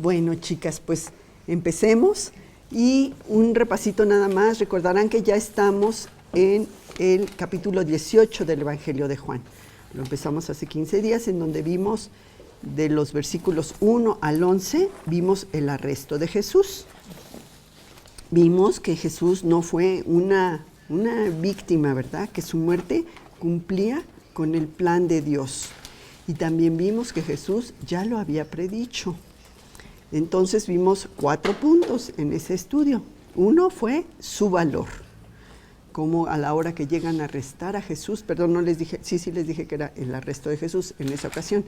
Bueno, chicas, pues empecemos y un repasito nada más. Recordarán que ya estamos en el capítulo 18 del Evangelio de Juan. Lo empezamos hace 15 días, en donde vimos de los versículos 1 al 11, vimos el arresto de Jesús. Vimos que Jesús no fue una víctima, ¿verdad? Que su muerte cumplía con el plan de Dios. Y también vimos que Jesús ya lo había predicho. Entonces vimos 4 puntos en ese estudio. Uno fue su valor. Como a la hora que llegan a arrestar a Jesús, perdón, no les dije, sí les dije que era el arresto de Jesús en esa ocasión.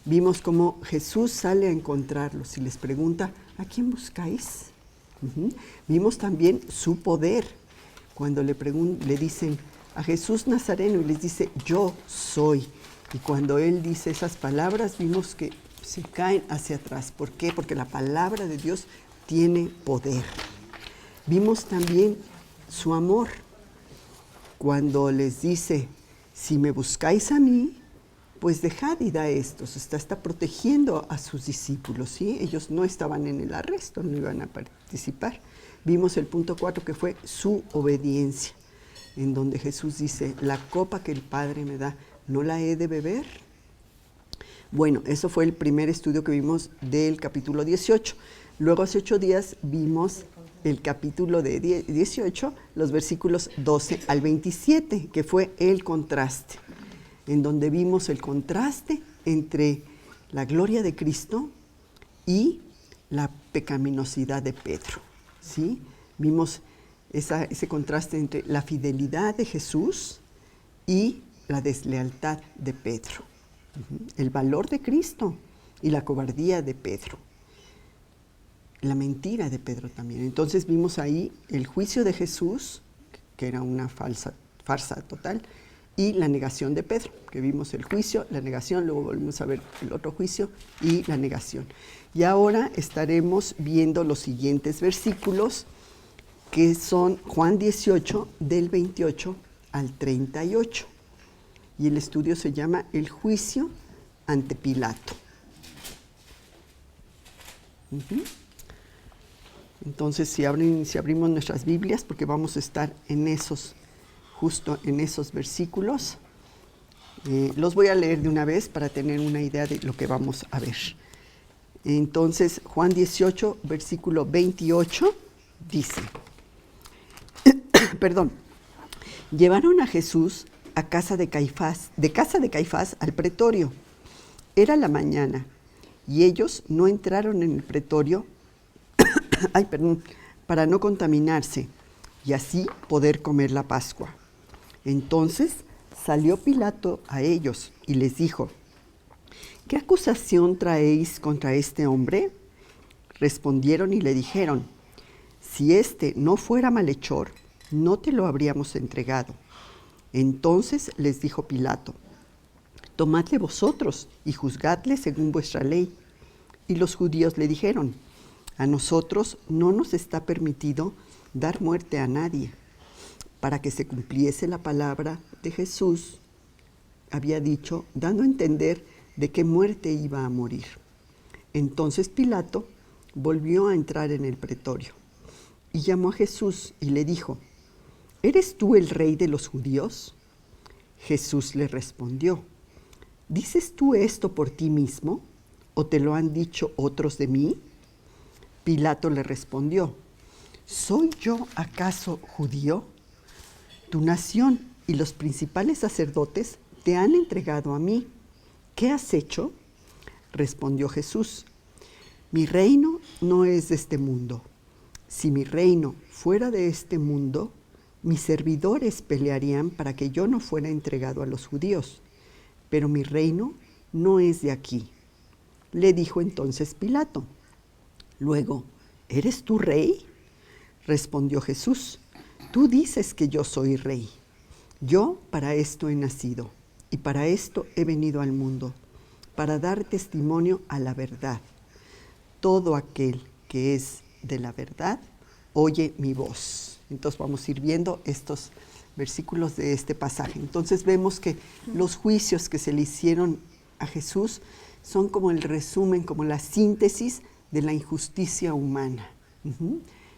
Vimos cómo Jesús sale a encontrarlos y les pregunta, ¿a quién buscáis? Vimos también su poder. Cuando le dicen a Jesús Nazareno y les dice, yo soy. Y cuando él dice esas palabras, vimos que se caen hacia atrás. ¿Por qué? Porque la palabra de Dios tiene poder. Vimos también su amor. Cuando les dice, si me buscáis a mí, pues dejad id a estos. Está protegiendo a sus discípulos, ¿sí? Ellos no estaban en el arresto, no iban a participar. Vimos el punto 4, que fue su obediencia, en donde Jesús dice, la copa que el Padre me da, ¿no la he de beber? Bueno, eso fue el primer estudio que vimos del capítulo 18. Luego, hace 8 días, vimos el capítulo de 18, los versículos 12 al 27, que fue el contraste, en donde vimos el contraste entre la gloria de Cristo y la pecaminosidad de Pedro, ¿sí? Vimos ese contraste entre la fidelidad de Jesús y la deslealtad de Pedro. El valor de Cristo y la cobardía de Pedro. La mentira de Pedro también. Entonces vimos ahí el juicio de Jesús, que era una farsa total, y la negación de Pedro, que vimos el juicio, la negación, luego volvimos a ver el otro juicio y la negación. Y ahora estaremos viendo los siguientes versículos, que son Juan 18, del 28 al 38. Y el estudio se llama El juicio ante Pilato. Entonces, si abrimos nuestras Biblias, porque vamos a estar justo en esos versículos, los voy a leer de una vez para tener una idea de lo que vamos a ver. Entonces, Juan 18, versículo 28, dice, llevaron a Jesús a casa de Caifás al pretorio. Era la mañana, y ellos no entraron en el pretorio para no contaminarse y así poder comer la Pascua. Entonces salió Pilato a ellos y les dijo, ¿qué acusación traéis contra este hombre? Respondieron y le dijeron, si éste no fuera malhechor, no te lo habríamos entregado. Entonces les dijo Pilato, tomadle vosotros y juzgadle según vuestra ley. Y los judíos le dijeron, a nosotros no nos está permitido dar muerte a nadie. Para que se cumpliese la palabra de Jesús, había dicho, dando a entender de qué muerte iba a morir. Entonces Pilato volvió a entrar en el pretorio y llamó a Jesús y le dijo, ¿eres tú el rey de los judíos? Jesús le respondió, ¿dices tú esto por ti mismo o te lo han dicho otros de mí? Pilato le respondió, ¿soy yo acaso judío? Tu nación y los principales sacerdotes te han entregado a mí. ¿Qué has hecho? Respondió Jesús, mi reino no es de este mundo. Si mi reino fuera de este mundo, mis servidores pelearían para que yo no fuera entregado a los judíos. Pero mi reino no es de aquí. Le dijo entonces Pilato. Luego, ¿eres tú rey? Respondió Jesús, tú dices que yo soy rey. Yo para esto he nacido y para esto he venido al mundo, para dar testimonio a la verdad. Todo aquel que es de la verdad, oye mi voz. Entonces vamos a ir viendo estos versículos de este pasaje. Entonces vemos que los juicios que se le hicieron a Jesús son como el resumen, como la síntesis de la injusticia humana.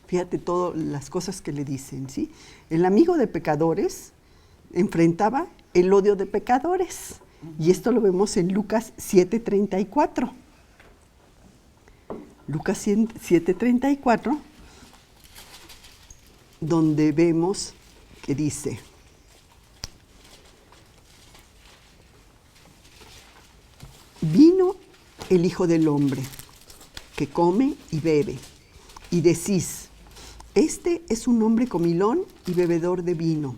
Fíjate todas las cosas que le dicen, ¿sí? El amigo de pecadores enfrentaba el odio de pecadores. Y esto lo vemos en Lucas 7:34. Lucas 7:34, donde vemos que dice: vino el Hijo del Hombre, que come y bebe, y decís: este es un hombre comilón y bebedor de vino,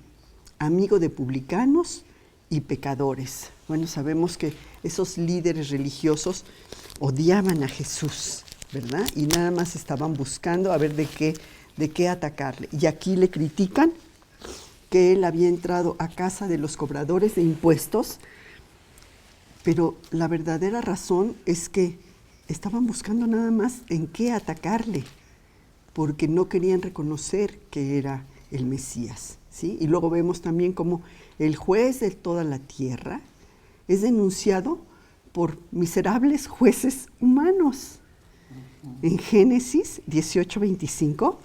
amigo de publicanos y pecadores. Bueno, sabemos que esos líderes religiosos odiaban a Jesús, ¿verdad? Y nada más estaban buscando a ver de qué atacarle. Y aquí le critican que él había entrado a casa de los cobradores de impuestos, pero la verdadera razón es que estaban buscando nada más en qué atacarle, porque no querían reconocer que era el Mesías, ¿sí? Y luego vemos también cómo el juez de toda la tierra es denunciado por miserables jueces humanos. En Génesis 18:25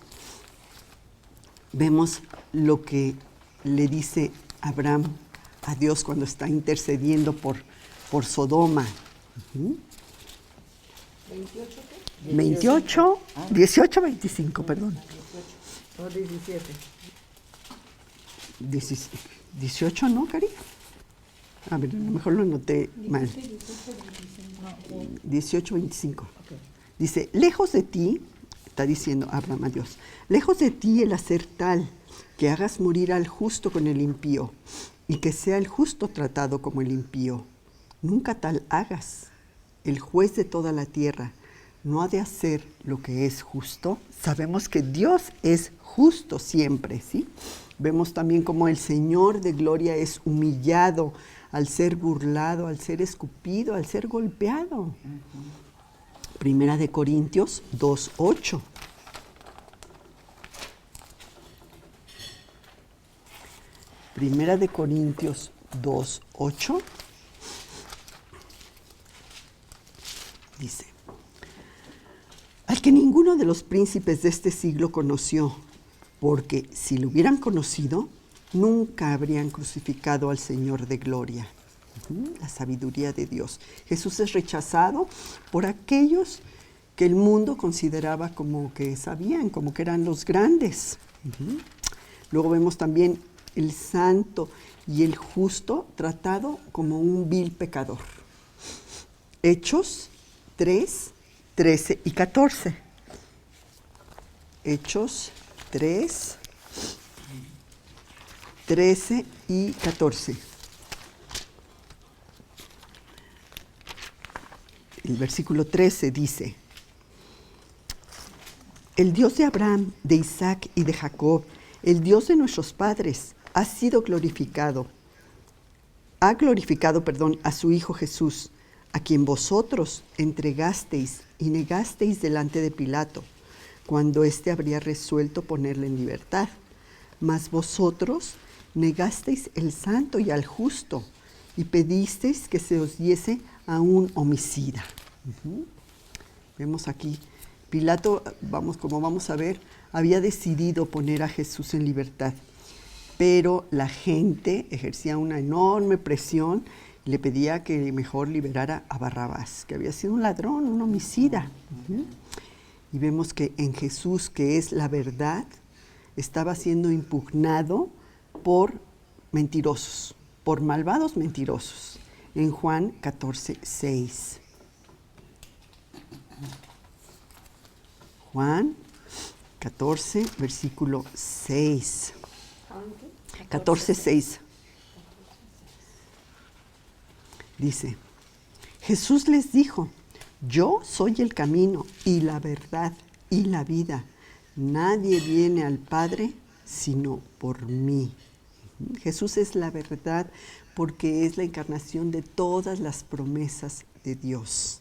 vemos lo que le dice Abraham a Dios cuando está intercediendo por Sodoma. 18:25, perdón. 18, ¿no, Cari? A ver, a lo mejor lo anoté mal. 18:25. Dice: lejos de ti, está diciendo Abraham a Dios, lejos de ti el hacer tal, que hagas morir al justo con el impío, y que sea el justo tratado como el impío. Nunca tal hagas. El juez de toda la tierra no ha de hacer lo que es justo. Sabemos que Dios es justo siempre, ¿sí? Vemos también cómo el Señor de gloria es humillado al ser burlado, al ser escupido, al ser golpeado. Primera de Corintios 2:8. Primera de Corintios 2:8 dice: al que ninguno de los príncipes de este siglo conoció, porque si lo hubieran conocido, nunca habrían crucificado al Señor de gloria. La sabiduría de Dios. Jesús es rechazado por aquellos que el mundo consideraba como que sabían, como que eran los grandes. Luego vemos también el santo y el justo tratado como un vil pecador. Hechos 3, 13 y 14. Hechos 3, 13 y 14. El versículo 13 dice: el Dios de Abraham, de Isaac y de Jacob, el Dios de nuestros padres, ha glorificado a su Hijo Jesús, a quien vosotros entregasteis y negasteis delante de Pilato, cuando éste habría resuelto ponerle en libertad. Mas vosotros negasteis el santo y al justo, y pedisteis que se os diese a un homicida. Vemos aquí, Pilato, como vamos a ver, había decidido poner a Jesús en libertad, pero la gente ejercía una enorme presión y le pedía que mejor liberara a Barrabás, que había sido un ladrón, un homicida. Y vemos que en Jesús, que es la verdad, estaba siendo impugnado por mentirosos, por malvados mentirosos. En Juan 14:6. Juan 14, versículo 6. 14:6. Dice: Jesús les dijo: yo soy el camino y la verdad y la vida. Nadie viene al Padre sino por mí. Jesús es la verdad porque es la encarnación de todas las promesas de Dios.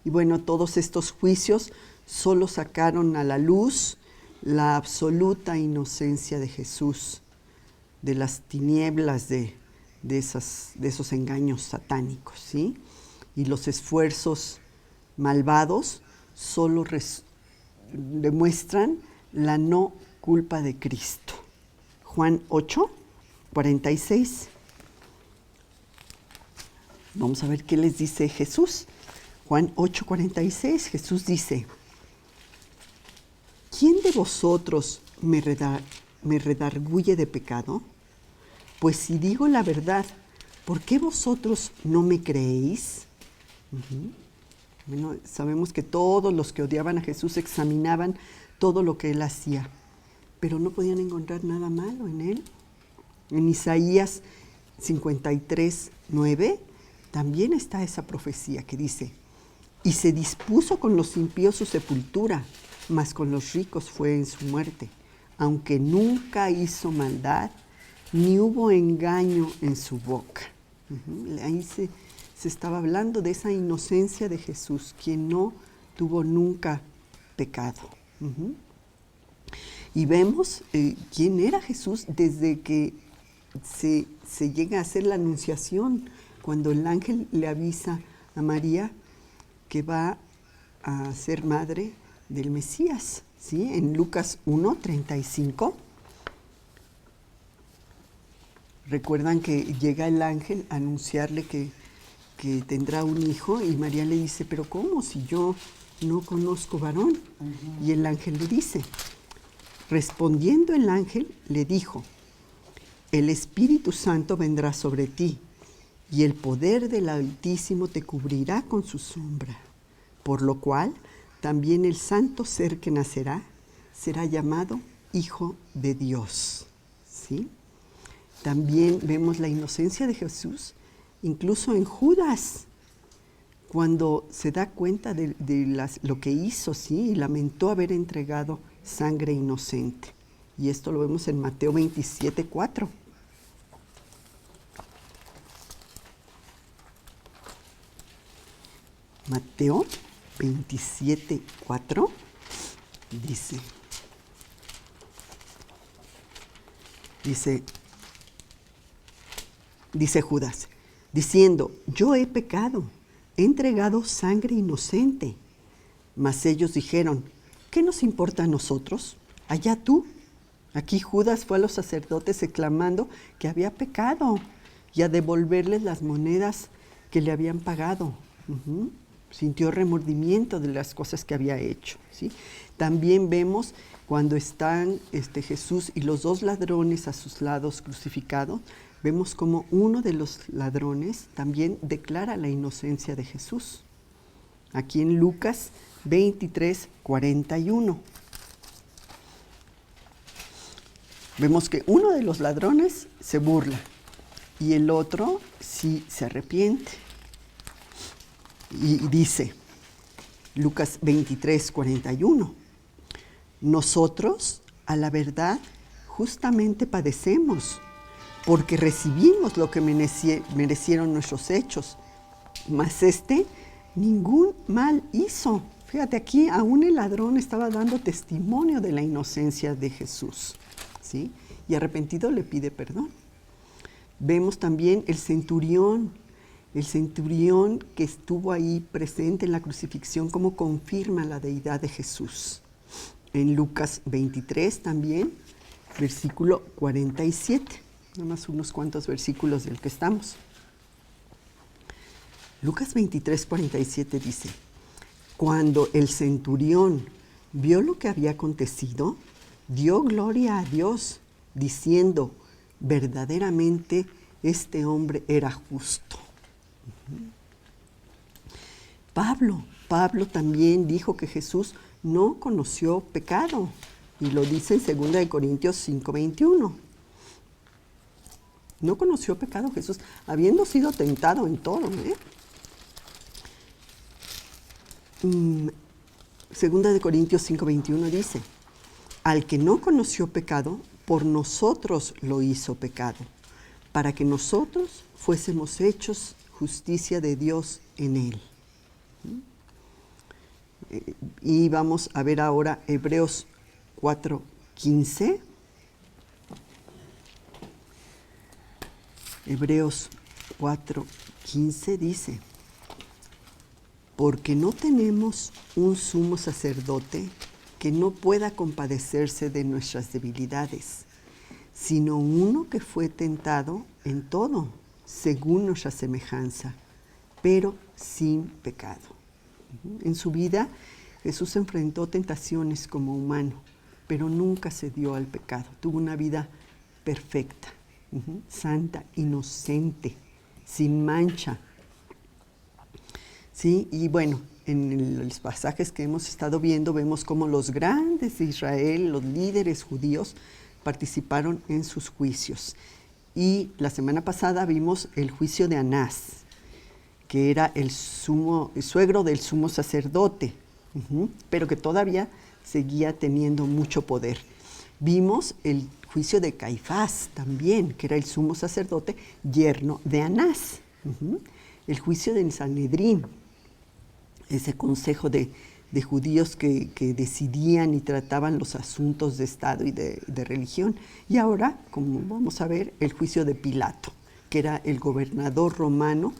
Y bueno, todos estos juicios solo sacaron a la luz la absoluta inocencia de Jesús, de las tinieblas de esos engaños satánicos, ¿sí? Y los esfuerzos malvados solo demuestran la no culpa de Cristo. Juan 8, 46. Vamos a ver qué les dice Jesús. Juan 8, 46, Jesús dice: ¿quién de vosotros me redarguye de pecado? Pues si digo la verdad, ¿por qué vosotros no me creéis? Bueno, sabemos que todos los que odiaban a Jesús examinaban todo lo que él hacía, pero no podían encontrar nada malo en él. En Isaías 53, 9, también está esa profecía que dice: y se dispuso con los impíos su sepultura, mas con los ricos fue en su muerte, aunque nunca hizo maldad, ni hubo engaño en su boca. Ahí se estaba hablando de esa inocencia de Jesús, quien no tuvo nunca pecado. Y vemos quién era Jesús desde que se llega a hacer la anunciación, cuando el ángel le avisa a María que va a ser madre del Mesías, ¿sí? En Lucas 1, 35. Recuerdan que llega el ángel a anunciarle que tendrá un hijo, y María le dice: pero ¿cómo si yo no conozco varón? Y el ángel le dice, respondiendo el ángel, le dijo: el Espíritu Santo vendrá sobre ti, y el poder del Altísimo te cubrirá con su sombra, por lo cual también el santo ser que nacerá será llamado Hijo de Dios. ¿Sí? También vemos la inocencia de Jesús, incluso en Judas, cuando se da cuenta de lo que hizo, ¿sí? Y lamentó haber entregado sangre inocente. Y esto lo vemos en Mateo 27, 4. Mateo 27, 4 dice Judas, diciendo: yo he pecado, he entregado sangre inocente. Mas ellos dijeron: ¿qué nos importa a nosotros? Allá tú. Aquí Judas fue a los sacerdotes exclamando que había pecado y a devolverles las monedas que le habían pagado. Sintió remordimiento de las cosas que había hecho, ¿sí? También vemos cuando están Jesús y los dos ladrones a sus lados crucificados, vemos como uno de los ladrones también declara la inocencia de Jesús. Aquí en Lucas 23, 41. Vemos que uno de los ladrones se burla y el otro sí se arrepiente. Y dice, Lucas 23, 41, nosotros, a la verdad, justamente padecemos, porque recibimos lo que merecieron nuestros hechos, mas ningún mal hizo. Fíjate, aquí aún el ladrón estaba dando testimonio de la inocencia de Jesús, ¿sí? Y arrepentido le pide perdón. Vemos también el centurión que estuvo ahí presente en la crucifixión, cómo confirma la deidad de Jesús. En Lucas 23 también, versículo 47, nada más unos cuantos versículos del que estamos. Lucas 23, 47 dice, cuando el centurión vio lo que había acontecido, dio gloria a Dios, diciendo, verdaderamente este hombre era justo. Pablo también dijo que Jesús no conoció pecado, y lo dice en 2 Corintios 5, 21. No conoció pecado Jesús, habiendo sido tentado en todo. 2 Corintios 5, 21 dice, al que no conoció pecado, por nosotros lo hizo pecado, para que nosotros fuésemos hechos justicia de Dios en él. Y vamos a ver ahora Hebreos 4:15. Hebreos 4:15 dice, porque no tenemos un sumo sacerdote que no pueda compadecerse de nuestras debilidades, sino uno que fue tentado en todo, según nuestra semejanza, pero sin pecado. En su vida, Jesús enfrentó tentaciones como humano, pero nunca se dio al pecado. Tuvo una vida perfecta, santa, inocente, sin mancha. ¿Sí? Y bueno, en los pasajes que hemos estado viendo, vemos cómo los grandes de Israel, los líderes judíos, participaron en sus juicios. Y la semana pasada vimos el juicio de Anás, que era el suegro del sumo sacerdote, pero que todavía seguía teniendo mucho poder. Vimos el juicio de Caifás también, que era el sumo sacerdote, yerno de Anás. El juicio del Sanedrín, ese consejo de judíos que decidían y trataban los asuntos de Estado y de religión. Y ahora, como vamos a ver, el juicio de Pilato, que era el gobernador romano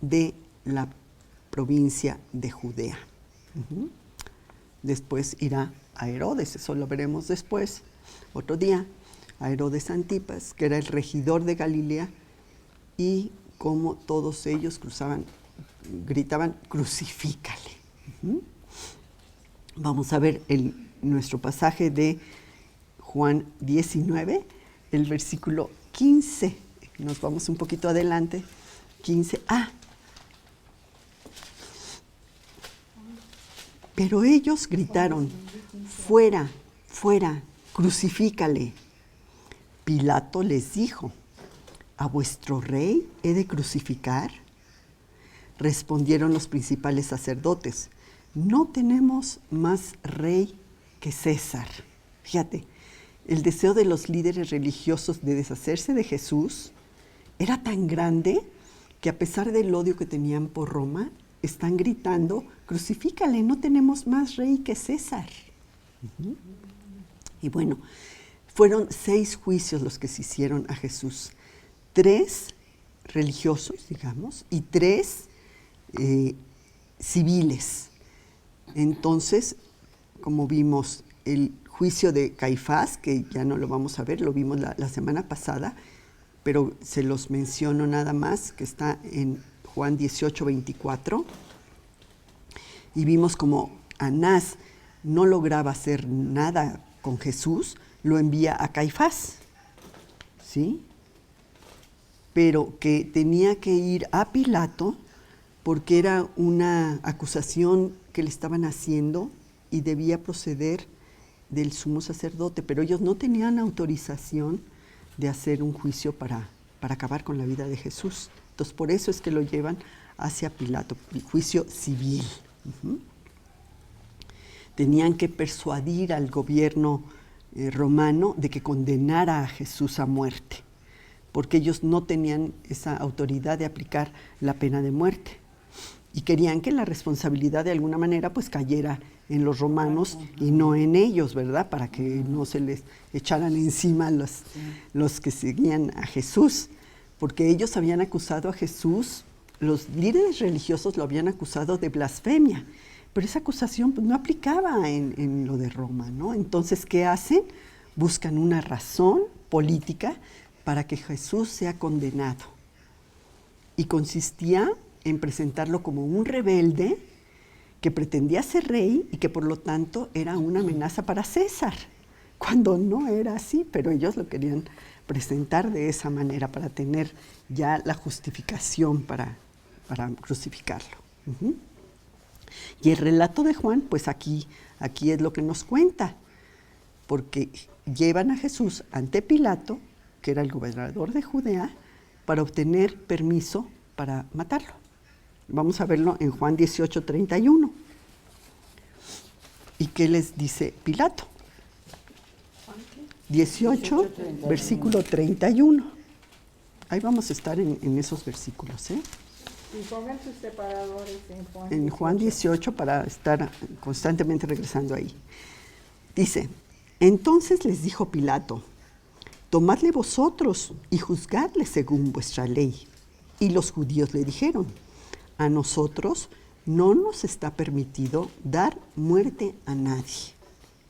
de la provincia de Judea. Después irá a Herodes, eso lo veremos después, otro día, a Herodes Antipas, que era el regidor de Galilea, y como todos ellos gritaban, crucifícale. Vamos a ver nuestro pasaje de Juan 19, el versículo 15. Nos vamos un poquito adelante. 15. Pero ellos gritaron, fuera, fuera, crucifícale. Pilato les dijo, ¿a vuestro rey he de crucificar? Respondieron los principales sacerdotes, no tenemos más rey que César. Fíjate, el deseo de los líderes religiosos de deshacerse de Jesús era tan grande que a pesar del odio que tenían por Roma, están gritando, crucifícale, no tenemos más rey que César. Y bueno, fueron 6 juicios los que se hicieron a Jesús. 3 religiosos, digamos, y 3 civiles. Entonces, como vimos, el juicio de Caifás, que ya no lo vamos a ver, lo vimos la semana pasada, pero se los menciono nada más, que está en Juan 18, 24. Y vimos como Anás no lograba hacer nada con Jesús, lo envía a Caifás, ¿sí? Pero que tenía que ir a Pilato porque era una acusación que le estaban haciendo y debía proceder del sumo sacerdote, pero ellos no tenían autorización de hacer un juicio para acabar con la vida de Jesús. Entonces, por eso es que lo llevan hacia Pilato, el juicio civil. Tenían que persuadir al gobierno romano de que condenara a Jesús a muerte, porque ellos no tenían esa autoridad de aplicar la pena de muerte. Y querían que la responsabilidad de alguna manera pues cayera en los romanos y no en ellos, ¿verdad? Para que no se les echaran encima los que seguían a Jesús. Porque ellos habían acusado a Jesús, los líderes religiosos lo habían acusado de blasfemia. Pero esa acusación pues, no aplicaba en lo de Roma, ¿no? Entonces, ¿qué hacen? Buscan una razón política para que Jesús sea condenado. Y consistía en presentarlo como un rebelde que pretendía ser rey y que por lo tanto era una amenaza para César, cuando no era así, pero ellos lo querían presentar de esa manera para tener ya la justificación para crucificarlo. Y el relato de Juan, pues aquí es lo que nos cuenta, porque llevan a Jesús ante Pilato, que era el gobernador de Judea, para obtener permiso para matarlo. Vamos a verlo en Juan 18, 31. ¿Y qué les dice Pilato? 18, versículo 31. Ahí vamos a estar en esos versículos, ¿eh? Y pongan sus separadores en Juan 18 para estar constantemente regresando ahí. Dice, entonces les dijo Pilato, tomadle vosotros y juzgadle según vuestra ley. Y los judíos le dijeron, a nosotros no nos está permitido dar muerte a nadie.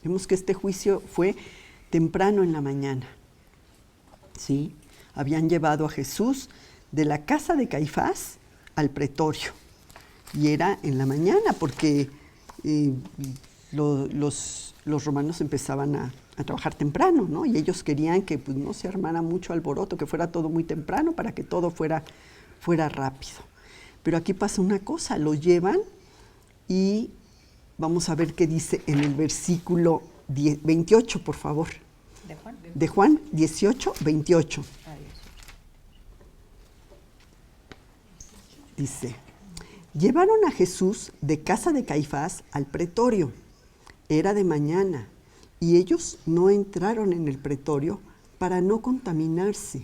Vemos que este juicio fue temprano en la mañana. ¿Sí? Habían llevado a Jesús de la casa de Caifás al pretorio. Y era en la mañana porque los romanos empezaban a trabajar temprano, ¿no? Y ellos querían que pues, no se armara mucho alboroto, que fuera todo muy temprano para que todo fuera rápido. Pero aquí pasa una cosa, lo llevan y vamos a ver qué dice en el versículo 28, por favor. ¿De Juan? De Juan 18, 28. Dice, llevaron a Jesús de casa de Caifás al pretorio. Era de mañana y ellos no entraron en el pretorio para no contaminarse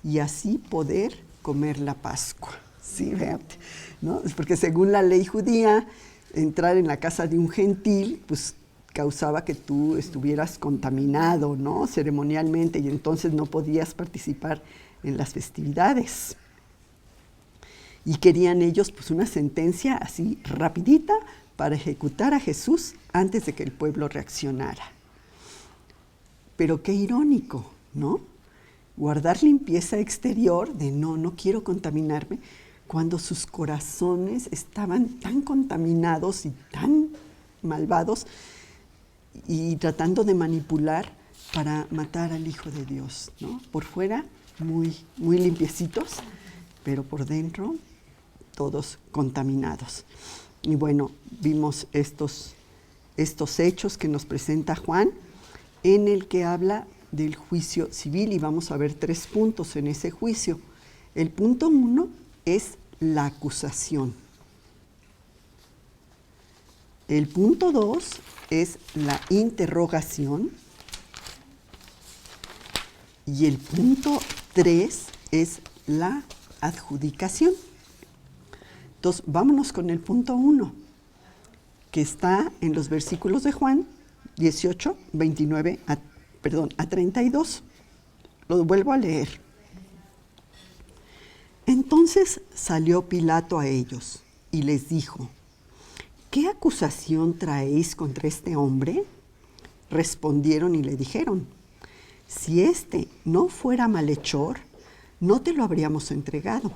y así poder comer la Pascua. Sí, fíjate, ¿no? Es porque según la ley judía, entrar en la casa de un gentil, pues causaba que tú estuvieras contaminado, ¿no? Ceremonialmente, y entonces no podías participar en las festividades. Y querían ellos pues una sentencia así rapidita para ejecutar a Jesús antes de que el pueblo reaccionara. Pero qué irónico, ¿no? Guardar limpieza exterior de no quiero contaminarme, cuando sus corazones estaban tan contaminados y tan malvados y tratando de manipular para matar al Hijo de Dios, ¿no? Por fuera muy, muy limpiecitos, pero por dentro todos contaminados. Y bueno, vimos estos hechos que nos presenta Juan, en el que habla del juicio civil, y vamos a ver 3 puntos en ese juicio. El punto 1 es la acusación. El punto 2 es la interrogación. Y el punto 3 es la adjudicación. Entonces, vámonos con el punto 1, que está en los versículos de Juan 18, 29 a 32. Lo vuelvo a leer. Entonces salió Pilato a ellos y les dijo, ¿qué acusación traéis contra este hombre? Respondieron y le dijeron, si éste no fuera malhechor, no te lo habríamos entregado.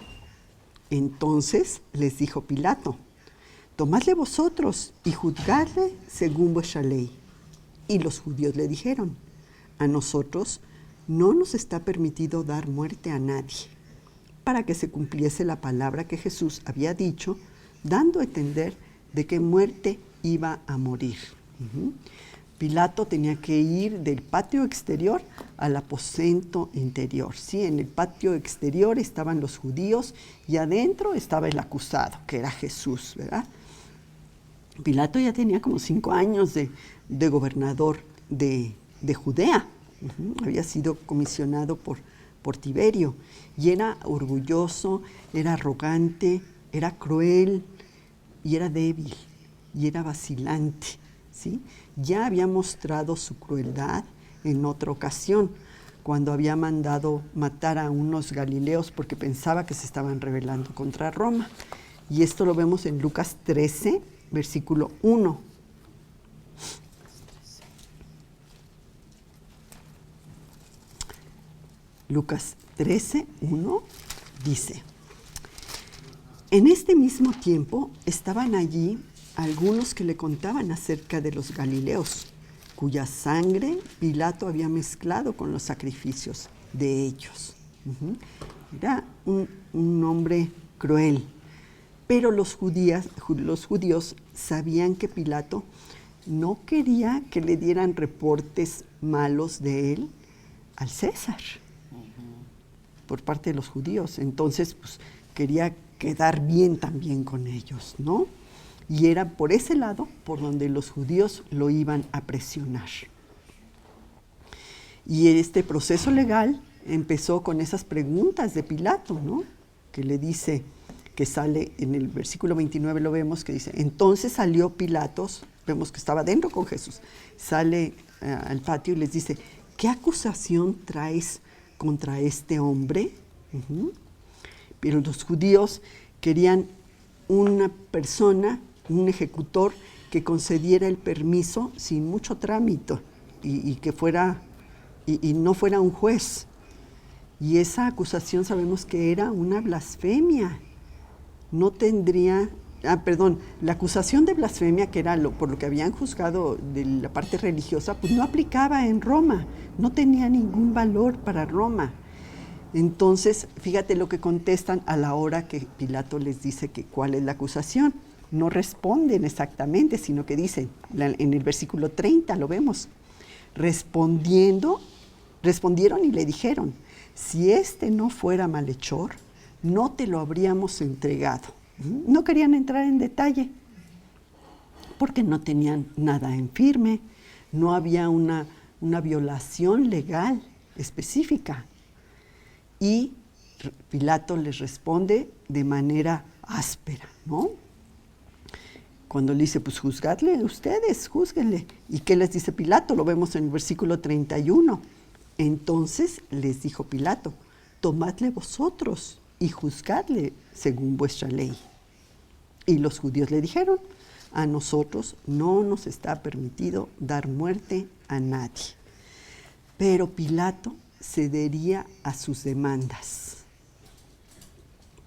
Entonces les dijo Pilato, tomadle vosotros y juzgadle según vuestra ley. Y los judíos le dijeron, a nosotros no nos está permitido dar muerte a nadie, para que se cumpliese la palabra que Jesús había dicho, dando a entender de qué muerte iba a morir. Pilato tenía que ir del patio exterior al aposento interior. ¿Sí? En el patio exterior estaban los judíos y adentro estaba el acusado, que era Jesús, ¿verdad? Pilato ya tenía como 5 años de gobernador de Judea. Había sido comisionado por Tiberio y era orgulloso, era arrogante, era cruel y era débil y era vacilante. ¿Sí? Ya había mostrado su crueldad en otra ocasión, cuando había mandado matar a unos galileos porque pensaba que se estaban rebelando contra Roma. Y esto lo vemos en Lucas 13, versículo 1. Lucas 13, 1 dice, en este mismo tiempo estaban allí algunos que le contaban acerca de los galileos, cuya sangre Pilato había mezclado con los sacrificios de ellos. Era un hombre cruel, pero los judíos sabían que Pilato no quería que le dieran reportes malos de él al César, por parte de los judíos. Entonces, pues, quería quedar bien también con ellos, ¿no? Y era por ese lado por donde los judíos lo iban a presionar. Y este proceso legal empezó con esas preguntas de Pilato, ¿no? Que le dice, que sale en el versículo 29, lo vemos, que dice, entonces salió Pilatos, vemos que estaba dentro con Jesús, sale al patio y les dice, ¿qué acusación traes contra este hombre? Pero los judíos querían una persona, un ejecutor, que concediera el permiso sin mucho trámite y que fuera, y no fuera un juez. Y esa acusación sabemos que era una blasfemia. No tendría, la acusación de blasfemia, que era por lo que habían juzgado de la parte religiosa, pues no aplicaba en Roma, no tenía ningún valor para Roma. Entonces, fíjate lo que contestan a la hora que Pilato les dice que cuál es la acusación. No responden exactamente, sino que dicen, en el versículo 30 lo vemos, respondieron y le dijeron, si este no fuera malhechor, no te lo habríamos entregado. No querían entrar en detalle, porque no tenían nada en firme, no había una violación legal específica. Y Pilato les responde de manera áspera, ¿no? Cuando le dice, pues juzgadle ustedes, júzguenle. ¿Y qué les dice Pilato? Lo vemos en el versículo 31. Entonces les dijo Pilato, tomadle vosotros y juzgadle según vuestra ley. Y los judíos le dijeron, a nosotros no nos está permitido dar muerte a nadie. Pero Pilato cedería a sus demandas.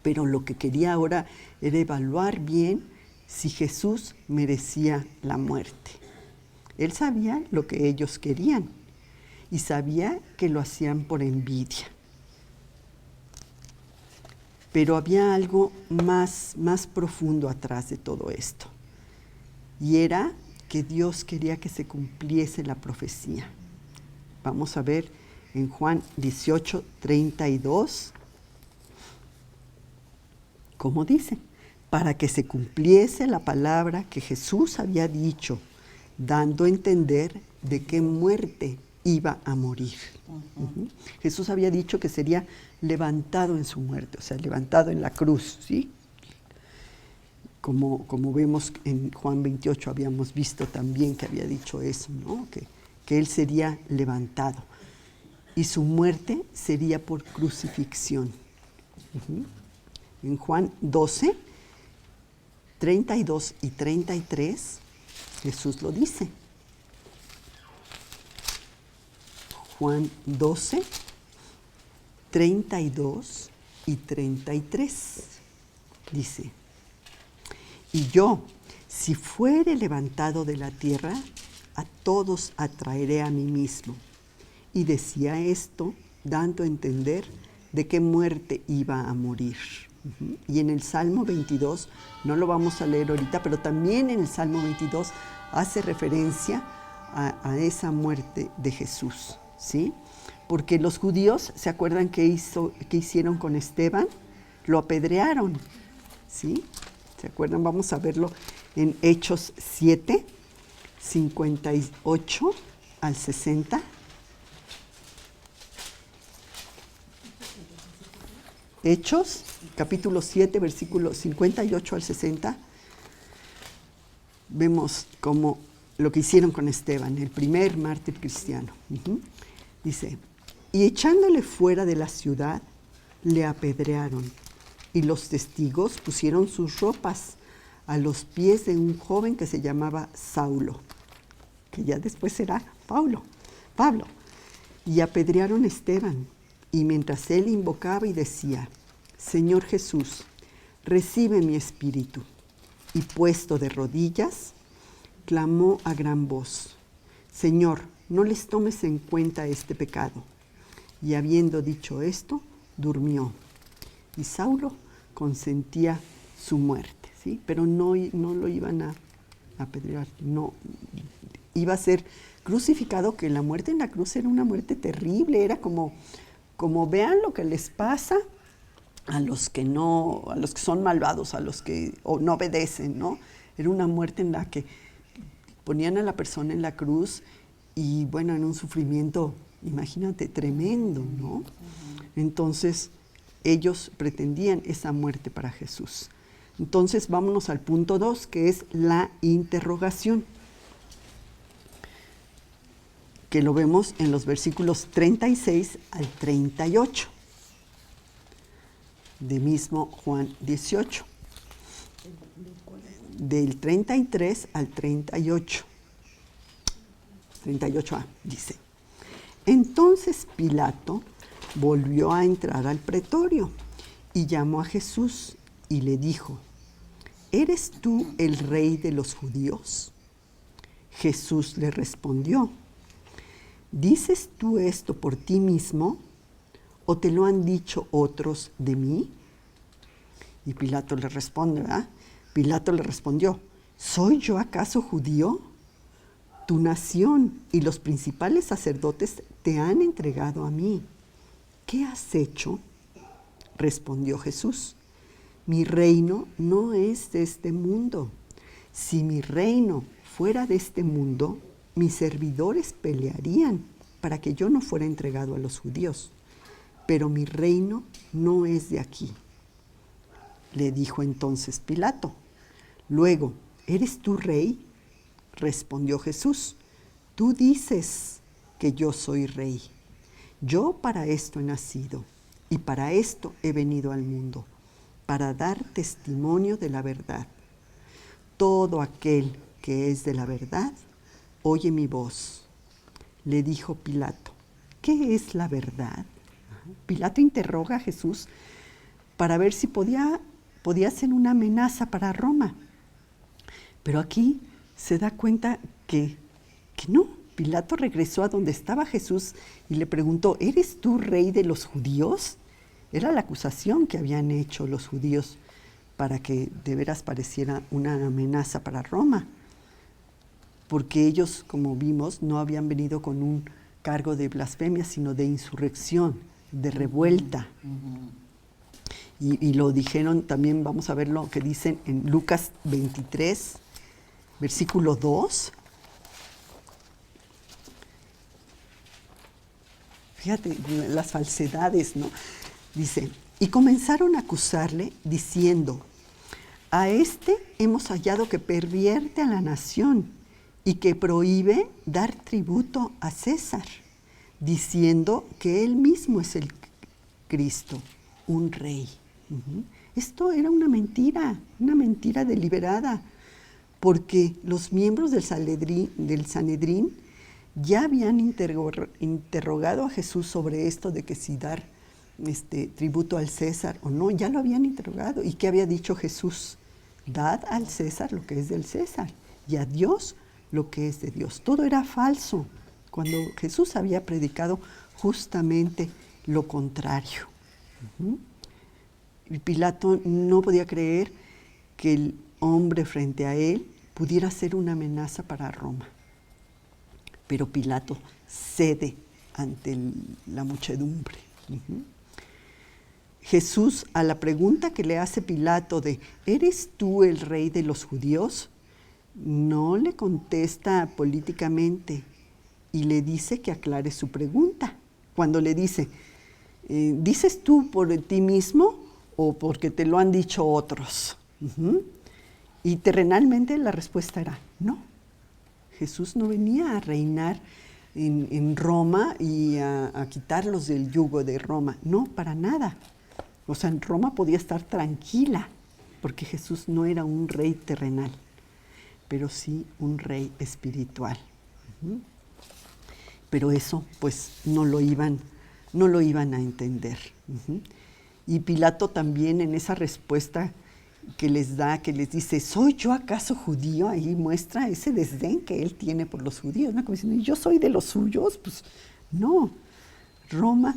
Pero lo que quería ahora era evaluar bien si Jesús merecía la muerte. Él sabía lo que ellos querían y sabía que lo hacían por envidia. Pero había algo más profundo atrás de todo esto. Y era que Dios quería que se cumpliese la profecía. Vamos a ver en Juan 18, 32, ¿cómo dice? Para que se cumpliese la palabra que Jesús había dicho, dando a entender de qué muerte iba a morir. Jesús había dicho que sería levantado en su muerte, o sea, levantado en la cruz, ¿sí? Como vemos en Juan 28, habíamos visto también que había dicho eso, ¿no? Que Él sería levantado. Y su muerte sería por crucifixión. En Juan 12, 32 y 33, Jesús lo dice. Juan 12, 32 y 33, dice, y yo, si fuere levantado de la tierra, a todos atraeré a mí mismo. Y decía esto, dando a entender de qué muerte iba a morir. Y en el Salmo 22, no lo vamos a leer ahorita, pero también en el Salmo 22 hace referencia a esa muerte de Jesús, ¿sí? Porque los judíos, ¿se acuerdan qué hicieron con Esteban? Lo apedrearon, ¿sí? ¿Se acuerdan? Vamos a verlo en Hechos 7, 58 al 60. Hechos, capítulo 7, versículo 58 al 60. Vemos como lo que hicieron con Esteban, el primer mártir cristiano. Dice, y echándole fuera de la ciudad, le apedrearon, y los testigos pusieron sus ropas a los pies de un joven que se llamaba Saulo, que ya después será Pablo. Y apedrearon a Esteban, y mientras él invocaba y decía, Señor Jesús, recibe mi espíritu, y puesto de rodillas, clamó a gran voz, Señor, no les tomes en cuenta este pecado. Y habiendo dicho esto, durmió. Y Saulo consentía su muerte, ¿sí? Pero no lo iban a apedrear, no. Iba a ser crucificado, que la muerte en la cruz era una muerte terrible, era como vean lo que les pasa a los que son malvados, a los que no obedecen, ¿no? Era una muerte en la que ponían a la persona en la cruz y, bueno, en un sufrimiento, imagínate, tremendo, ¿no? Entonces, ellos pretendían esa muerte para Jesús. Entonces, vámonos al punto 2, que es la interrogación, que lo vemos en los versículos 36 al 38 de mismo Juan 18. del 33 al 38. 38a dice: Entonces Pilato volvió a entrar al pretorio y llamó a Jesús y le dijo: ¿Eres tú el rey de los judíos? Jesús le respondió: ¿Dices tú esto por ti mismo o te lo han dicho otros de mí? Y Pilato le responde, ¿verdad? Pilato le respondió: ¿Soy yo acaso judío? Tu nación y los principales sacerdotes te han entregado a mí. ¿Qué has hecho? Respondió Jesús: Mi reino no es de este mundo. Si mi reino fuera de este mundo, mis servidores pelearían para que yo no fuera entregado a los judíos. Pero mi reino no es de aquí. Le dijo entonces Pilato: Luego, ¿eres tú rey? Respondió Jesús: Tú dices que yo soy rey. Yo para esto he nacido y para esto he venido al mundo, para dar testimonio de la verdad. Todo aquel que es de la verdad, oye mi voz. Le dijo Pilato: ¿Qué es la verdad? Pilato interroga a Jesús para ver si podía ser una amenaza para Roma. Pero aquí se da cuenta que no. Pilato regresó a donde estaba Jesús y le preguntó: ¿Eres tú rey de los judíos? Era la acusación que habían hecho los judíos para que de veras pareciera una amenaza para Roma. Porque ellos, como vimos, no habían venido con un cargo de blasfemia, sino de insurrección, de revuelta. Y lo dijeron también, vamos a ver lo que dicen en Lucas 23, versículo 2. Fíjate las falsedades, ¿no? Dice: y comenzaron a acusarle diciendo: a este hemos hallado que pervierte a la nación y que prohíbe dar tributo a César, diciendo que él mismo es el Cristo, un rey. Esto era una mentira deliberada, porque los miembros del Sanedrín ya habían interrogado a Jesús sobre esto de que si dar tributo al César o no, ya lo habían interrogado. ¿Y qué había dicho Jesús? Dad al César lo que es del César y a Dios lo que es de Dios. Todo era falso, cuando Jesús había predicado justamente lo contrario. Y Pilato no podía creer que el hombre frente a él pudiera ser una amenaza para Roma. Pero Pilato cede ante la muchedumbre. Jesús, a la pregunta que le hace Pilato de ¿eres tú el rey de los judíos?, no le contesta políticamente y le dice que aclare su pregunta. Cuando le dice: ¿dices tú por ti mismo o porque te lo han dicho otros? Y terrenalmente la respuesta era no. Jesús no venía a reinar en Roma y a quitarlos del yugo de Roma. No, para nada. O sea, en Roma podía estar tranquila, porque Jesús no era un rey terrenal, pero sí un rey espiritual. Pero eso, pues, no lo iban a entender. Y Pilato también, en esa respuesta que les da, que les dice: ¿soy yo acaso judío? Ahí muestra ese desdén que él tiene por los judíos, ¿no? Como diciendo: ¿yo soy de los suyos? Pues no, Roma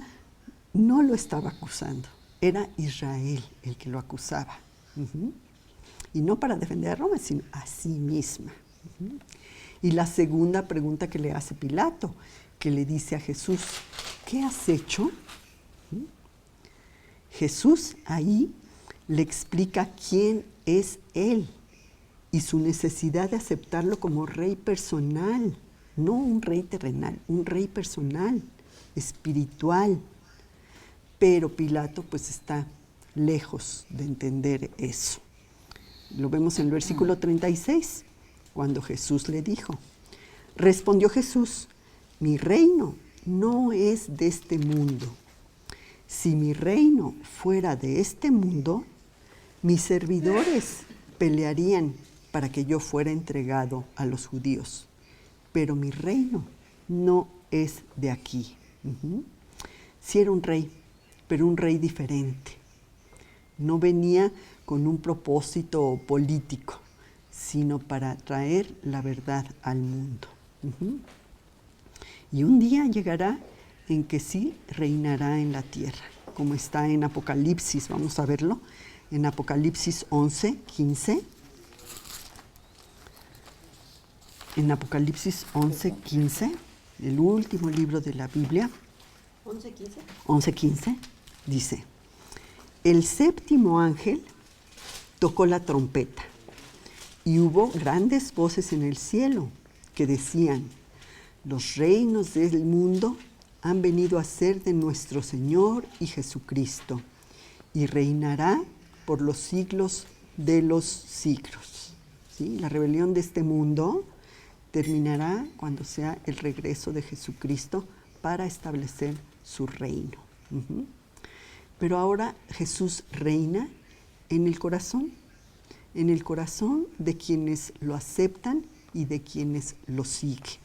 no lo estaba acusando, era Israel el que lo acusaba. Y no para defender a Roma, sino a sí misma. Y la segunda pregunta que le hace Pilato, que le dice a Jesús: ¿qué has hecho? Jesús ahí le explica quién es él y su necesidad de aceptarlo como rey personal, no un rey terrenal, un rey personal, espiritual. Pero Pilato pues está lejos de entender eso. Lo vemos en el versículo 36, cuando Jesús le dijo. Respondió Jesús: mi reino no es de este mundo. Si mi reino fuera de este mundo, mis servidores pelearían para que yo fuera entregado a los judíos. Pero mi reino no es de aquí. Sí era un rey, pero un rey diferente. No venía con un propósito político, sino para traer la verdad al mundo. Y un día llegará en que sí reinará en la tierra, como está en Apocalipsis. Vamos a verlo en Apocalipsis 11:15. En Apocalipsis 11:15, el último libro de la Biblia. 11:15 dice: el séptimo ángel tocó la trompeta y hubo grandes voces en el cielo que decían: los reinos del mundo han venido a ser de nuestro Señor y Jesucristo, y reinará por los siglos de los siglos. ¿Sí? La rebelión de este mundo terminará cuando sea el regreso de Jesucristo para establecer su reino. Pero ahora Jesús reina en el corazón de quienes lo aceptan y de quienes lo siguen,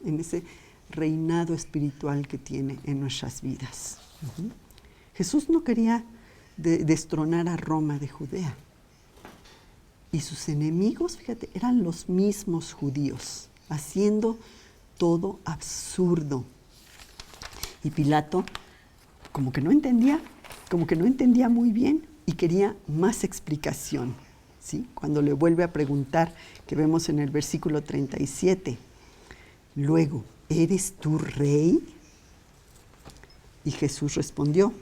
en ese reinado espiritual que tiene en nuestras vidas. Jesús no quería destronar a Roma de Judea. Y sus enemigos, fíjate, eran los mismos judíos, haciendo todo absurdo. Y Pilato como que no entendía muy bien y quería más explicación. ¿Sí? Cuando le vuelve a preguntar, que vemos en el versículo 37, luego, ¿eres tú rey? Y Jesús respondió: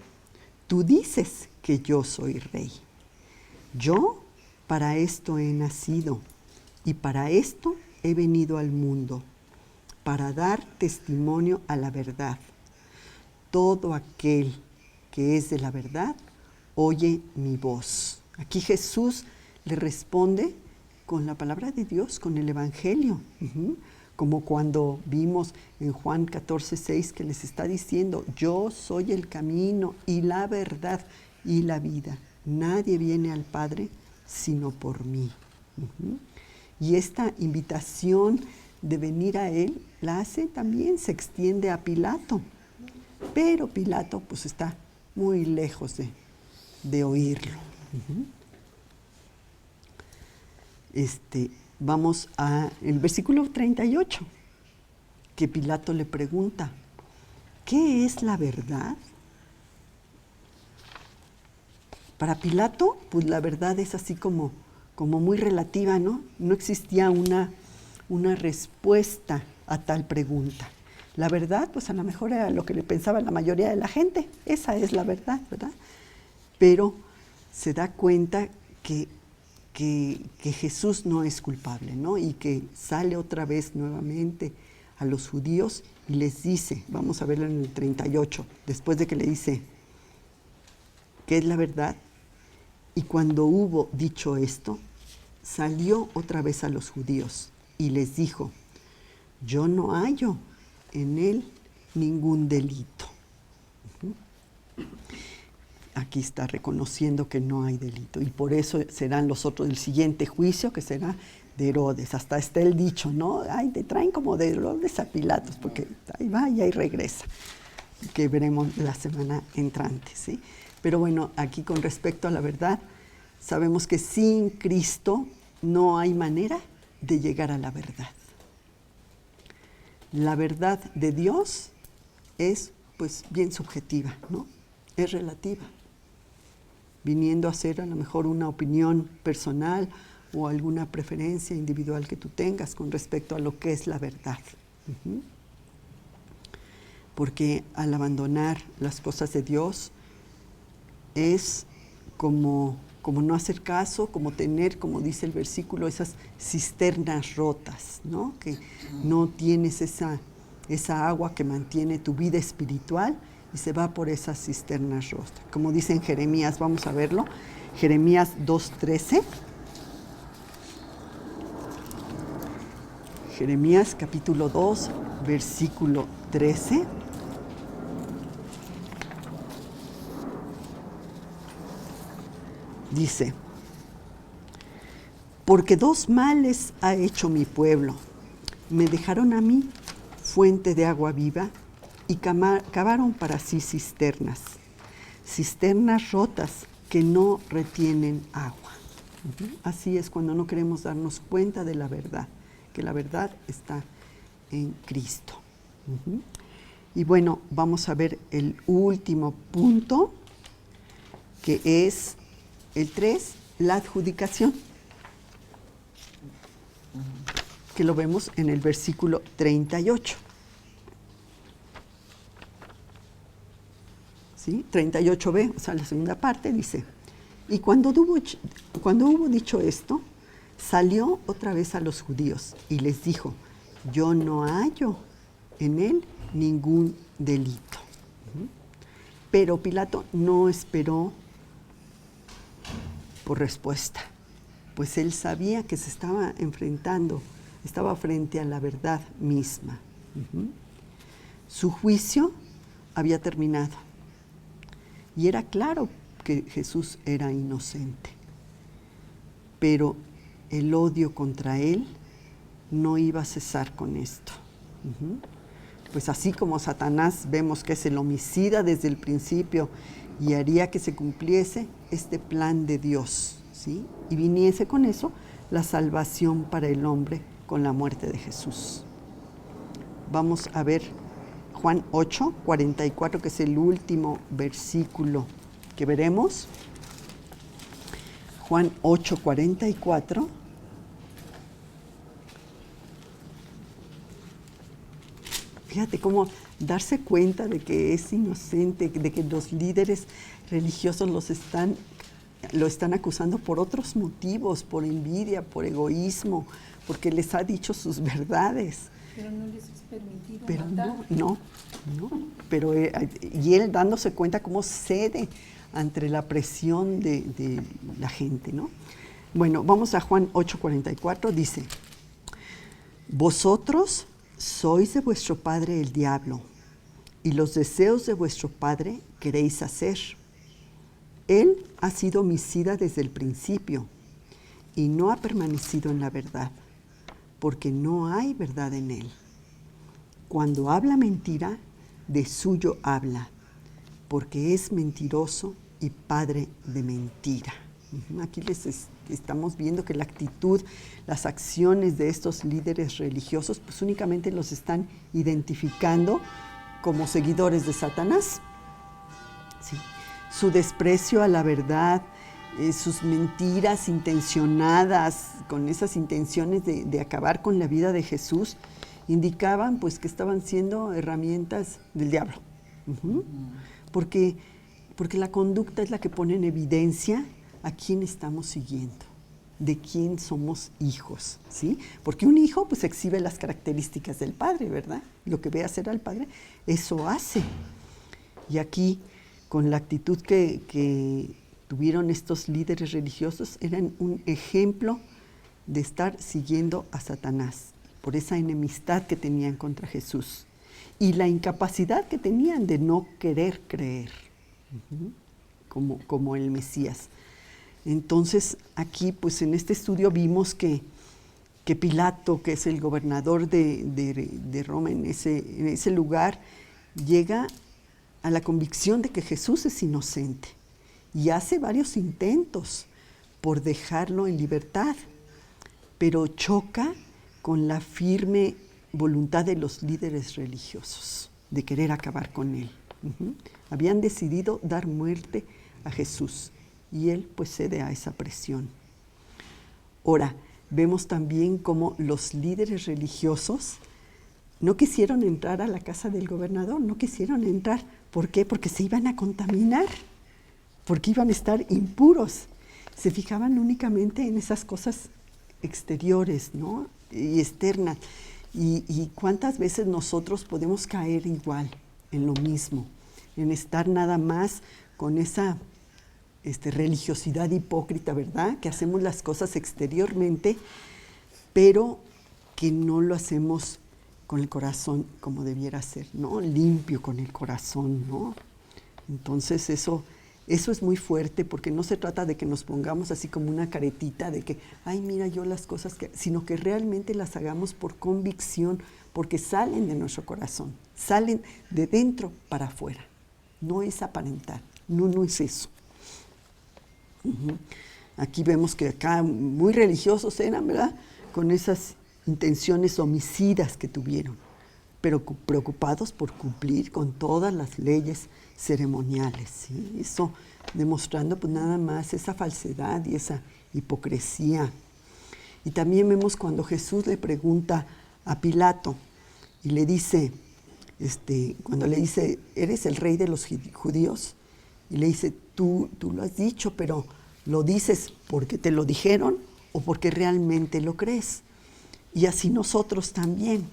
tú dices que yo soy rey. Yo para esto he nacido y para esto he venido al mundo, para dar testimonio a la verdad. Todo aquel que es de la verdad oye mi voz. Aquí Jesús le responde con la palabra de Dios, con el Evangelio. Como cuando vimos en Juan 14:6 que les está diciendo: yo soy el camino y la verdad y la vida. Nadie viene al Padre sino por mí. Y esta invitación de venir a Él la hace también, se extiende a Pilato. Pero Pilato pues está muy lejos de oírlo. Vamos a el versículo 38, que Pilato le pregunta: ¿qué es la verdad? Para Pilato, pues la verdad es así como muy relativa, ¿no? No existía una respuesta a tal pregunta. La verdad, pues a lo mejor era lo que le pensaba la mayoría de la gente. Esa es la verdad, ¿verdad? Pero se da cuenta que Jesús no es culpable, ¿no? Y que sale otra vez nuevamente a los judíos y les dice, vamos a verlo en el 38, después de que le dice: ¿qué es la verdad? Y cuando hubo dicho esto, salió otra vez a los judíos y les dijo: yo no hallo en él ningún delito. Aquí está reconociendo que no hay delito, y por eso serán los otros, el siguiente juicio que será de Herodes. Hasta está el dicho, ¿no? Ay, te traen como de Herodes a Pilatos, porque ahí va y ahí regresa, que veremos la semana entrante, ¿sí? Pero bueno, aquí con respecto a la verdad, sabemos que sin Cristo no hay manera de llegar a la verdad. La verdad de Dios es pues bien subjetiva, ¿no? Es relativa, viniendo a ser a lo mejor una opinión personal o alguna preferencia individual que tú tengas con respecto a lo que es la verdad. Porque al abandonar las cosas de Dios es como no hacer caso, como tener, como dice el versículo, esas cisternas rotas, ¿no? Que no tienes esa agua que mantiene tu vida espiritual y se va por esas cisternas rotas. Como dice en Jeremías, vamos a verlo, Jeremías 2:13. Jeremías capítulo 2, versículo 13. Dice: porque dos males ha hecho mi pueblo. Me dejaron a mí fuente de agua viva y cavaron para sí cisternas, cisternas rotas que no retienen agua. Así es cuando no queremos darnos cuenta de la verdad, que la verdad está en Cristo. Y bueno, vamos a ver el último punto, que es el 3, la adjudicación, que lo vemos en el versículo 38. ¿Sí? 38b, o sea, la segunda parte dice, y cuando hubo dicho esto, salió otra vez a los judíos y les dijo, yo no hallo en él ningún delito. Pero Pilato no esperó por respuesta, pues él sabía que se estaba enfrentando, estaba frente a la verdad misma. Su juicio había terminado y era claro que Jesús era inocente, pero el odio contra él no iba a cesar con esto. Pues así como Satanás vemos que es el homicida desde el principio y haría que se cumpliese este plan de Dios, ¿sí? Y viniese con eso la salvación para el hombre con la muerte de Jesús. Vamos a ver Juan 8, 44, que es el último versículo que veremos. Juan 8, 44. Fíjate cómo darse cuenta de que es inocente, de que los líderes religiosos lo están acusando por otros motivos, por envidia, por egoísmo, porque les ha dicho sus verdades. Pero no les es permitido Pero matar. no. Pero, y él dándose cuenta cómo cede ante la presión de la gente, ¿no? Bueno, vamos a Juan 8:44, dice, vosotros sois de vuestro padre el diablo, y los deseos de vuestro padre queréis hacer. Él ha sido homicida desde el principio, y no ha permanecido en la verdad, porque no hay verdad en él. Cuando habla mentira, de suyo habla, porque es mentiroso y padre de mentira. Aquí estamos viendo que la actitud, las acciones de estos líderes religiosos, pues únicamente los están identificando como seguidores de Satanás. Sí. Su desprecio a la verdad, sus mentiras intencionadas, con esas intenciones de acabar con la vida de Jesús, indicaban pues que estaban siendo herramientas del diablo. Porque la conducta es la que pone en evidencia a quién estamos siguiendo, de quién somos hijos, ¿sí? Porque un hijo pues exhibe las características del padre, ¿verdad? Lo que ve hacer al padre, eso hace. Y aquí, con la actitud que tuvieron estos líderes religiosos, eran un ejemplo de estar siguiendo a Satanás, por esa enemistad que tenían contra Jesús y la incapacidad que tenían de no querer creer como el Mesías. Entonces, aquí, pues en este estudio vimos que Pilato, que es el gobernador de Roma en ese lugar, llega a la convicción de que Jesús es inocente y hace varios intentos por dejarlo en libertad, pero choca con la firme voluntad de los líderes religiosos de querer acabar con él. Habían decidido dar muerte a Jesús y él pues cede a esa presión. Ahora, vemos también cómo los líderes religiosos no quisieron entrar a la casa del gobernador, no quisieron entrar. ¿Por qué? Porque se iban a contaminar, porque iban a estar impuros. Se fijaban únicamente en esas cosas exteriores, ¿no? Y externas. Y cuántas veces nosotros podemos caer igual en lo mismo, en estar nada más con esa religiosidad hipócrita, ¿verdad? Que hacemos las cosas exteriormente, pero que no lo hacemos con el corazón como debiera ser, ¿no? Limpio con el corazón, ¿no? Entonces eso Eso es muy fuerte porque no se trata de que nos pongamos así como una caretita de que, ay, mira yo las cosas que, sino que realmente las hagamos por convicción, porque salen de nuestro corazón, salen de dentro para afuera. No es aparentar, no es eso. Aquí vemos que acá muy religiosos eran, ¿verdad? Con esas intenciones homicidas que tuvieron, pero preocupados por cumplir con todas las leyes ceremoniales, ¿sí? Eso demostrando pues nada más esa falsedad y esa hipocresía. Y también vemos cuando Jesús le pregunta a Pilato y le dice, cuando le dice, ¿eres el rey de los judíos? Y le dice, tú lo has dicho, pero ¿lo dices porque te lo dijeron o porque realmente lo crees? Y así nosotros también.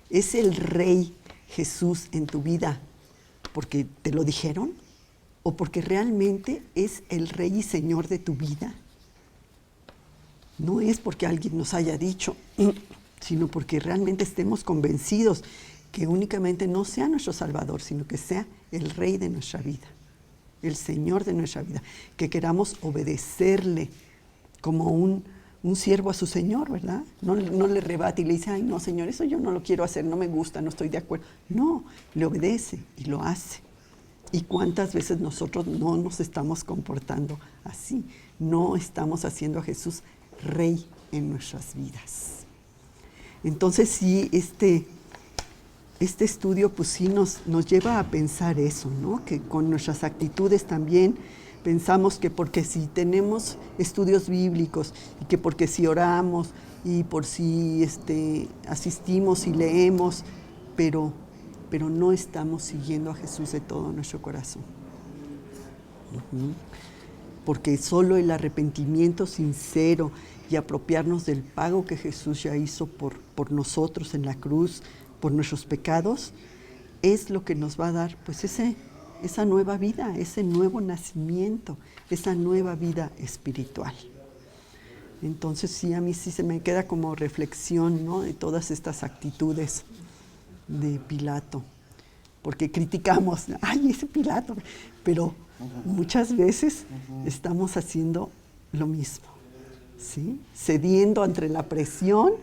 ¿Es el rey Jesús en tu vida porque te lo dijeron o porque realmente es el rey y señor de tu vida? No es porque alguien nos haya dicho, sino porque realmente estemos convencidos que únicamente no sea nuestro Salvador, sino que sea el rey de nuestra vida, el Señor de nuestra vida, que queramos obedecerle como un siervo a su Señor, ¿verdad? No le rebate y le dice, ay, no, Señor, eso yo no lo quiero hacer, no me gusta, no estoy de acuerdo. No, le obedece y lo hace. ¿Y cuántas veces nosotros no nos estamos comportando así? No estamos haciendo a Jesús Rey en nuestras vidas. Entonces sí, este estudio pues sí nos lleva a pensar eso, ¿no? Que con nuestras actitudes también pensamos que porque si tenemos estudios bíblicos y que porque si oramos y por si asistimos y leemos, pero no estamos siguiendo a Jesús de todo nuestro corazón. Porque solo el arrepentimiento sincero y apropiarnos del pago que Jesús ya hizo por nosotros en la cruz, por nuestros pecados, es lo que nos va a dar pues esa nueva vida, ese nuevo nacimiento, esa nueva vida espiritual. Entonces sí, a mí sí se me queda como reflexión, ¿no? De todas estas actitudes de Pilato, porque criticamos, ay, ese Pilato, pero muchas veces estamos haciendo lo mismo, ¿sí? Cediendo ante la presión,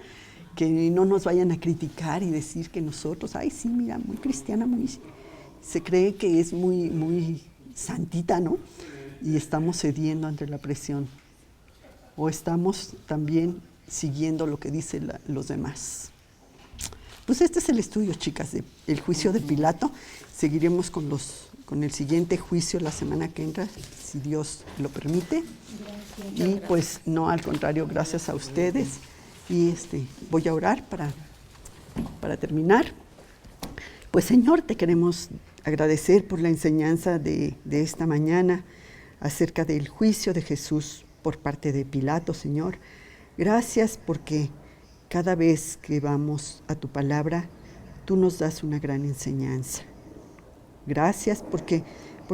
que no nos vayan a criticar y decir que nosotros, ay, sí, mira, muy cristiana, se cree que es muy santita, ¿no? Y estamos cediendo ante la presión. O estamos también siguiendo lo que dicen los demás. Pues este es el estudio, chicas, del juicio de Pilato. Seguiremos con el siguiente juicio la semana que entra, si Dios lo permite. Y pues no, al contrario, gracias a ustedes. Y voy a orar para terminar. Pues Señor, te queremos agradecer por la enseñanza de esta mañana acerca del juicio de Jesús por parte de Pilato, Señor. Gracias porque cada vez que vamos a tu palabra, tú nos das una gran enseñanza. Gracias porque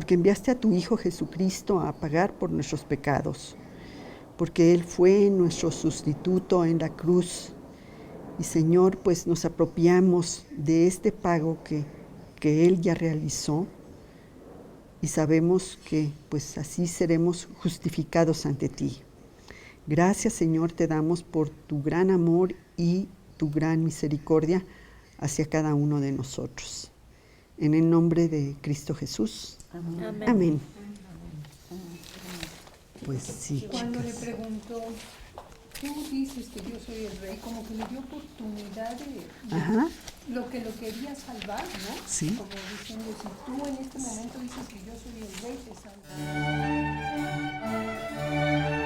enviaste a tu Hijo Jesucristo a pagar por nuestros pecados, porque Él fue nuestro sustituto en la cruz. Y Señor, pues nos apropiamos de este pago que Él ya realizó y sabemos que pues así seremos justificados ante ti. Gracias, Señor, te damos por tu gran amor y tu gran misericordia hacia cada uno de nosotros. En el nombre de Cristo Jesús. Amén. Amén. Pues sí, cuando chicas. le preguntó, tú dices que yo soy el rey, como que le dio oportunidad de lo que lo quería salvar, ¿no? Sí. Como diciendo, si tú en este momento dices que yo soy el rey, te salvo.